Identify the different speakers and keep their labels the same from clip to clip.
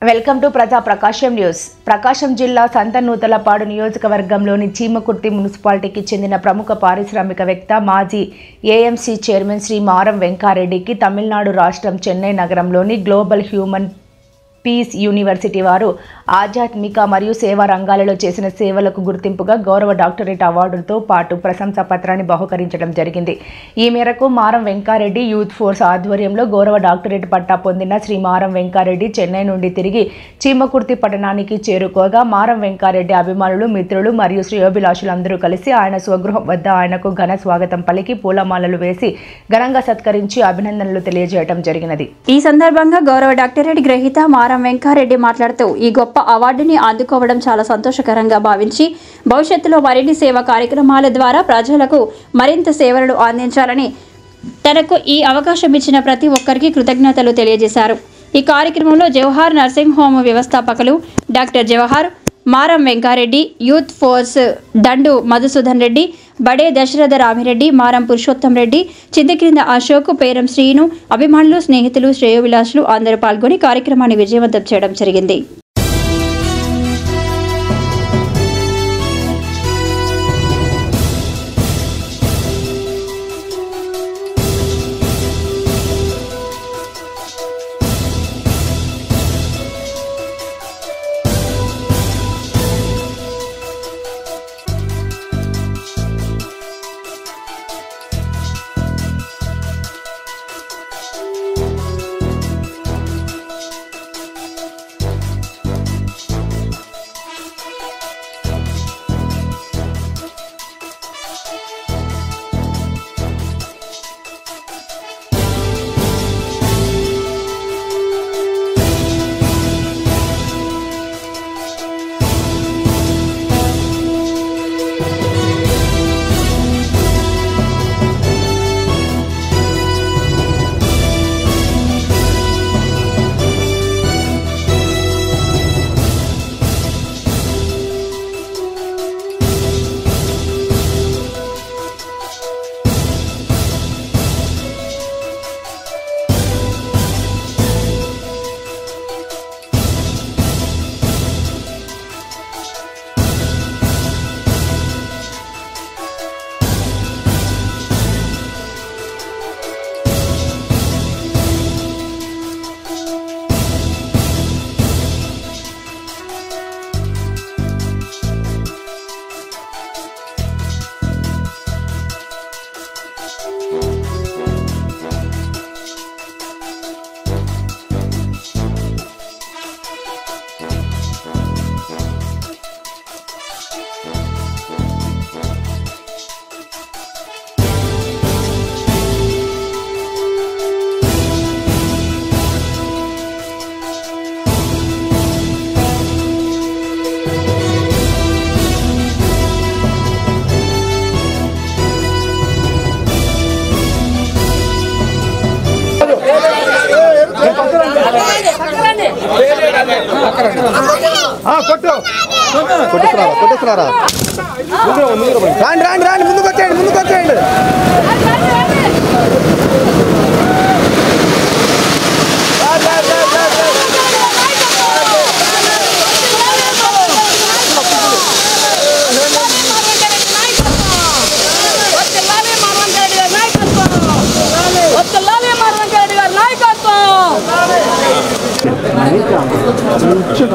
Speaker 1: Welcome to ప్రజా ప్రకాశం news. ప్రకాశం జిల్లా సంతనూతలపాడు నియోజకవర్గంలోని చీమకుర్తి మున్సిపాలిటీకి చెందిన ప్రముఖ పారిశ్రామికవేత్త మాజీ ఏఎంసీ చైర్మన్ శ్రీ మారం వెంకారెడ్డికి తమిళనాడు రాష్ట్రం చెన్నై నగరంలోని గ్లోబల్ హ్యూమన్ పీస్ యూనివర్సిటీ వారు ఆధ్యాత్మిక మరియు సేవా రంగాలలో చేసిన సేవలకు గుర్తింపుగా గౌరవ డాక్టరేట్ అవార్డుతో పాటు ప్రశంసా పత్రాన్ని బహుకరించడం జరిగింది. ఈ మేరకు మారం వెంకారెడ్డి యూత్ ఫోర్స్ ఆధ్వర్యంలో గౌరవ డాక్టరేట్ పట్టా పొందిన శ్రీ మారం వెంకారెడ్డి చెన్నై నుండి తిరిగి చీమకుర్తి పట్టణానికి చేరుకోగా మారం వెంకారెడ్డి అభిమానులు, మిత్రులు మరియు శ్రేయోభిలాషులందరూ కలిసి ఆయన స్వగృహం వద్ద ఆయనకు ఘన స్వాగతం పలికి పూలమాలలు వేసి ఘనంగా సత్కరించి అభినందనలు తెలియజేయడం జరిగినది.
Speaker 2: ఈ సందర్భంగా గౌరవ డాక్టరేట్ గ్రహీత మారం వెంకారెడ్డి మాట్లాడుతూ ఈ గొప్ప అవార్డుని అందుకోవడం చాలా సంతోషకరంగా భావించి భవిష్యత్తులో మరిన్ని సేవా కార్యక్రమాల ద్వారా ప్రజలకు మరింత సేవలను అందించాలని తనకు ఈ అవకాశం ఇచ్చిన ప్రతి ఒక్కరికి కృతజ్ఞతలు తెలియజేశారు. ఈ కార్యక్రమంలో జవహర్ నర్సింగ్ హోమ్ వ్యవస్థాపకులు డాక్టర్ జవహర్, మారం వెంకారెడ్డి, యూత్ ఫోర్స్ దండు మధుసూదన్ రెడ్డి, బడే దశరథ రామిరెడ్డి, మారం పురుషోత్తం రెడ్డి, చింతక్రింద అశోక్, పేరం శ్రీను, అభిమానులు, స్నేహితులు, శ్రేయోభిలాషులు అందరూ పాల్గొని కార్యక్రమాన్ని విజయవంతం చేయడం జరిగింది.
Speaker 3: రాండి ముందుకు వచ్చేయండి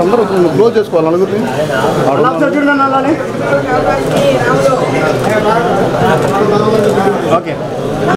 Speaker 3: అందరూ క్లోజ్ చేసుకోవాలి. నలుగురిని ఓకే.